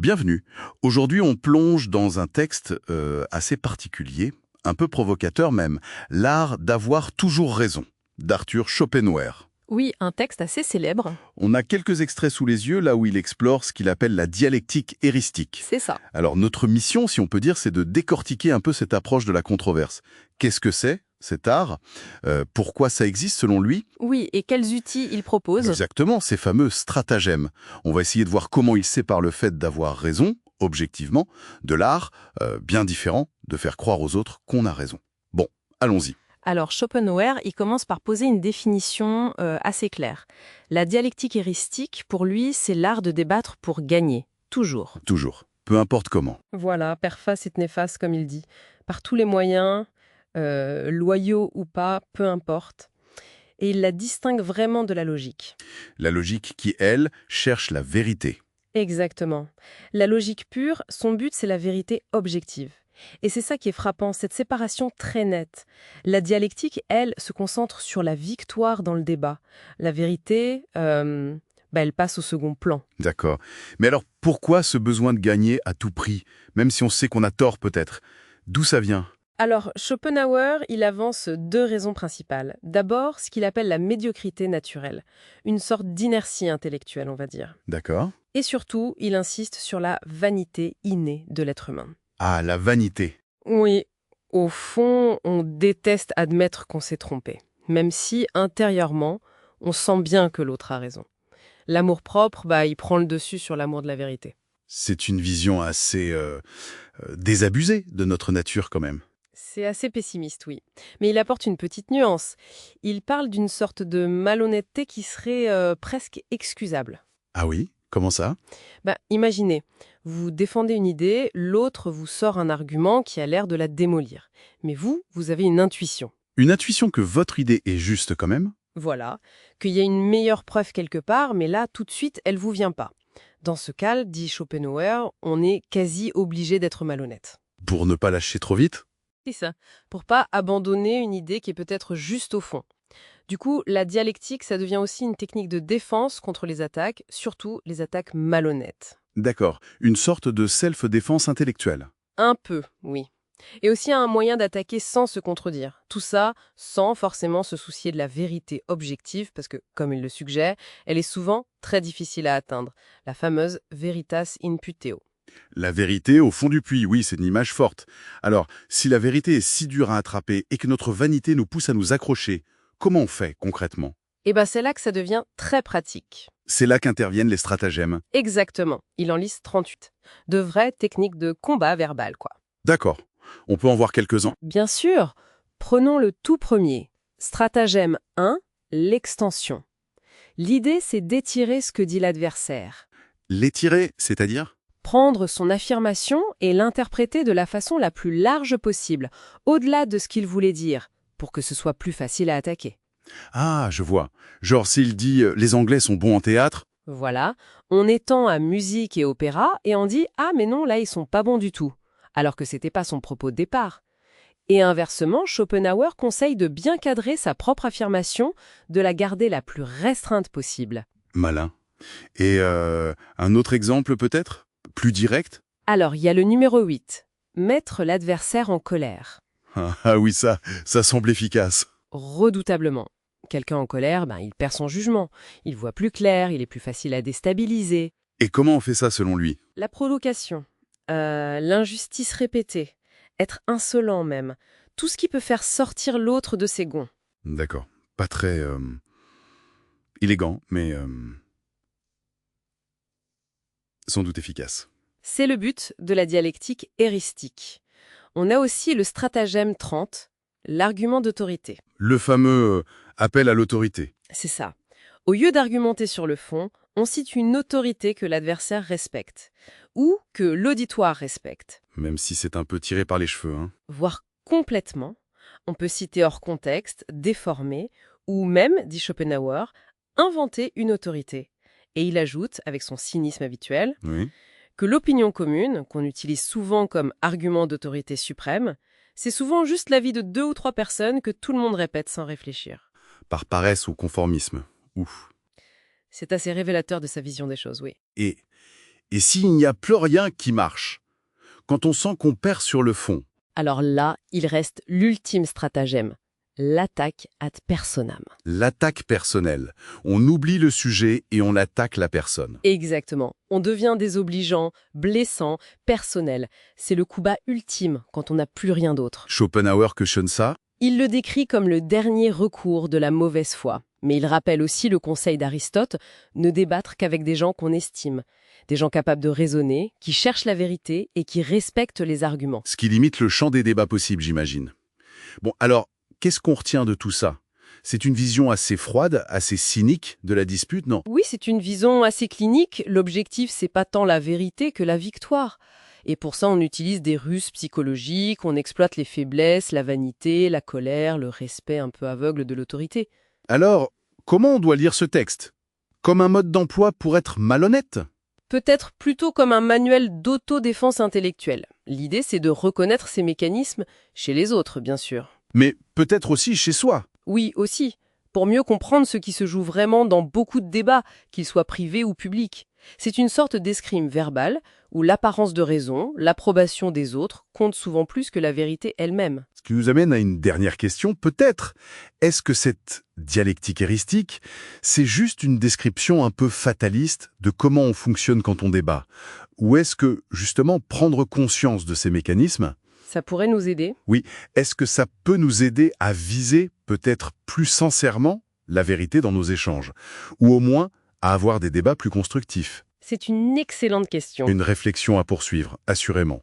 Bienvenue. Aujourd'hui, on plonge dans un texte assez particulier, un peu provocateur même, L'art d'avoir toujours raison, d'Arthur Schopenhauer. Oui, un texte assez célèbre, On a quelques extraits sous les yeux là où il explore ce qu'il appelle la dialectique éristique. c'est ça. Alors notre mission, si on peut dire, c'est de décortiquer un peu cette approche de la controverse. Qu'est-ce que c'est, cet art? Pourquoi ça existe selon lui? Oui, et quels outils il propose? Exactement, ces fameux stratagèmes. On va essayer de voir comment il sépare le fait d'avoir raison, objectivement, de l'art, bien différent, de faire croire aux autres qu'on a raison. Bon, allons-y. Alors, Schopenhauer, il commence par poser une définition assez claire. La dialectique heuristique, pour lui, c'est l'art de débattre pour gagner, toujours. Toujours. Peu importe comment. Voilà, perface et néfaste, comme il dit. Par tous les moyens, loyaux ou pas, peu importe. Et il la distingue vraiment de la logique. La logique qui, elle, cherche la vérité. Exactement. La logique pure, son but, c'est la vérité objective. Et c'est ça qui est frappant, cette séparation très nette. La dialectique, elle, se concentre sur la victoire dans le débat. La vérité, elle passe au second plan. D'accord. Mais alors, pourquoi ce besoin de gagner à tout prix, même si on sait qu'on a tort peut-être? D'où ça vient? Alors, Schopenhauer, il avance deux raisons principales. D'abord, ce qu'il appelle la médiocrité naturelle, une sorte d'inertie intellectuelle, on va dire. D'accord. Et surtout, il insiste sur la vanité innée de l'être humain. Ah, la vanité. Oui, au fond, on déteste admettre qu'on s'est trompé, même si, intérieurement, on sent bien que l'autre a raison. L'amour-propre, il prend le dessus sur l'amour de la vérité. C'est une vision assez désabusée de notre nature quand même. C'est assez pessimiste, oui. Mais il apporte une petite nuance. Il parle d'une sorte de malhonnêteté qui serait presque excusable. Ah oui? Comment ça? Imaginez, vous défendez une idée, l'autre vous sort un argument qui a l'air de la démolir. Mais vous avez une intuition. Une intuition que votre idée est juste quand même? Voilà, qu'il y a une meilleure preuve quelque part, mais là, tout de suite, elle vous vient pas. Dans ce cas, dit Schopenhauer, on est quasi obligé d'être malhonnête. Pour ne pas lâcher trop vite? C'est ça, pour pas abandonner une idée qui est peut-être juste au fond. Du coup, la dialectique, ça devient aussi une technique de défense contre les attaques, surtout les attaques malhonnêtes. D'accord. Une sorte de self-défense intellectuelle. Un peu, oui. Et aussi un moyen d'attaquer sans se contredire. Tout ça sans forcément se soucier de la vérité objective, parce que, comme il le suggère, elle est souvent très difficile à atteindre. La fameuse veritas imputeo. La vérité au fond du puits, oui, c'est une image forte. Alors, si la vérité est si dure à attraper et que notre vanité nous pousse à nous accrocher, comment on fait concrètement? Et c'est là que ça devient très pratique. C'est là qu'interviennent les stratagèmes. Exactement. Il en liste 38. De vraies techniques de combat verbal, quoi. D'accord. On peut en voir quelques-uns. Bien sûr. Prenons le tout premier. Stratagème 1, l'extension. L'idée, c'est d'étirer ce que dit l'adversaire. L'étirer, c'est-à-dire? Prendre son affirmation et l'interpréter de la façon la plus large possible, au-delà de ce qu'il voulait dire, pour que ce soit plus facile à attaquer. Ah, je vois. Genre s'il dit les Anglais sont bons en théâtre. Voilà, on étend à musique et opéra et on dit « Ah mais non, là ils sont pas bons du tout », alors que c'était pas son propos de départ. Et inversement, Schopenhauer conseille de bien cadrer sa propre affirmation, de la garder la plus restreinte possible. Malin. Et un autre exemple peut-être? Plus direct? Alors, il y a le numéro 8, mettre l'adversaire en colère. Ah oui, ça semble efficace. Redoutablement. Quelqu'un en colère, il perd son jugement, il voit plus clair, il est plus facile à déstabiliser. Et comment on fait ça selon lui? La provocation, l'injustice répétée, être insolent même, tout ce qui peut faire sortir l'autre de ses gonds. D'accord. Pas très élégant, mais sans doute efficace. C'est le but de la dialectique heuristique. On a aussi le stratagème 30, l'argument d'autorité. Le fameux appel à l'autorité. C'est ça. Au lieu d'argumenter sur le fond, on cite une autorité que l'adversaire respecte, ou que l'auditoire respecte. Même si c'est un peu tiré par les cheveux, hein. Voire complètement. On peut citer hors contexte, déformer, ou même, dit Schopenhauer, inventer une autorité. Et il ajoute, avec son cynisme habituel, Oui. que l'opinion commune, qu'on utilise souvent comme argument d'autorité suprême, c'est souvent juste l'avis de 2 ou 3 personnes que tout le monde répète sans réfléchir. Par paresse ou conformisme. Ouf. C'est assez révélateur de sa vision des choses, oui. Et Et s'il n'y a plus rien qui marche? Quand on sent qu'on perd sur le fond? Alors là, il reste l'ultime stratagème, l'attaque ad personam. L'attaque personnelle. On oublie le sujet et on attaque la personne. Exactement. On devient désobligeant, blessant, personnel. C'est le coup bas ultime quand on n'a plus rien d'autre. Schopenhauer cautionne ça? Il le décrit comme le dernier recours de la mauvaise foi. Mais il rappelle aussi le conseil d'Aristote, ne débattre qu'avec des gens qu'on estime. Des gens capables de raisonner, qui cherchent la vérité et qui respectent les arguments. Ce qui limite le champ des débats possibles, j'imagine. Bon, alors, qu'est-ce qu'on retient de tout ça? C'est une vision assez froide, assez cynique de la dispute, non? Oui, c'est une vision assez clinique. L'objectif, c'est pas tant la vérité que la victoire. Et pour ça, on utilise des ruses psychologiques, on exploite les faiblesses, la vanité, la colère, le respect un peu aveugle de l'autorité. Alors, comment on doit lire ce texte? Comme un mode d'emploi pour être malhonnête? Peut-être plutôt comme un manuel d'autodéfense intellectuelle. L'idée, c'est de reconnaître ces mécanismes chez les autres, bien sûr. Mais peut-être aussi chez soi. Oui, aussi, pour mieux comprendre ce qui se joue vraiment dans beaucoup de débats, qu'ils soient privés ou publics. C'est une sorte d'escrime verbale où l'apparence de raison, l'approbation des autres, compte souvent plus que la vérité elle-même. Ce qui nous amène à une dernière question, peut-être. Est-ce que cette dialectique héristique, c'est juste une description un peu fataliste de comment on fonctionne quand on débat? Ou est-ce que, justement, prendre conscience de ces mécanismes, Ça pourrait nous aider. oui, est-ce que ça peut nous aider à viser peut-être plus sincèrement la vérité dans nos échanges? Ou au moins à avoir des débats plus constructifs? C'est une excellente question. Une réflexion à poursuivre, assurément.